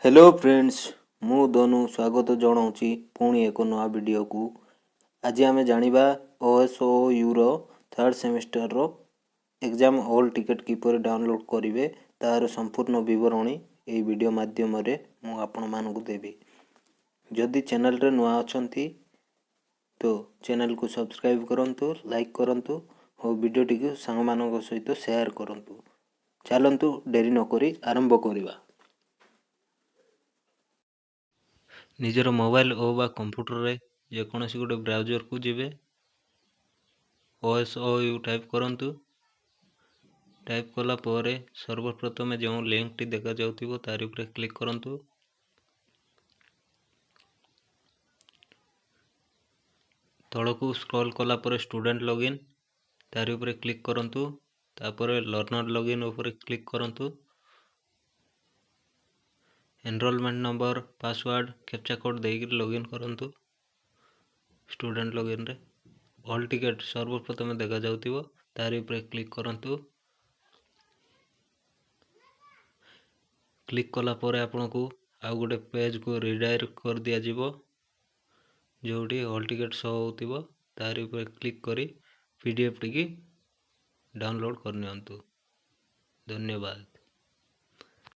Hello friends, मु दोनों स्वागत जनाऊँच पुणी एक नया वीडियो को। आज आम जाना OSOU रो थर्ड सेमिस्टर रो एग्जाम हॉल टिकेट किपर डाउनलोड करेंगे तार संपूर्ण विवरणी यही वीडियो माध्यम रे मु आपण मानकु देबी। जदि चैनल रे नुआ अछंती तो चैनल को सब्सक्राइब करंतु, लाइक करंतु और वीडियो टी सांग मानक सहित शेयर करंतु। चलंतु डेरी न करी आरंभ करिबा। निजर मोबाइल बा कंप्यूटर रे जेकोसी गोटे ब्राउजर को जीवे OSOU टाइप करंतु। टाइप कला परे सर्वप्रथम जो लिंक टी देखा जाउथिबो तार ऊपर क्लिक करंतु। तळकू स्क्रॉल कला परे स्टूडेंट लॉगिन तार ऊपर क्लिक करंतु। तापर लर्नर लॉगिन ऊपर क्लिक करंतु। Enrolment number, password, captcha code देकर लॉगिन करंतु। स्टूडेंट लॉगिन रे हॉल टिकेट सर्वप्रथम देखा जाउथिबो तार ऊपर क्लिक करंतु। क्लिक कला परे आपनको आउ गोटे पेज को रिडायरेक्ट कर दिया जिवो जोटी हॉल टिकेट शो होतिबो तार ऊपर क्लिक करी पीडीएफ टी डाउनलोड करनियंतु। धन्यवाद।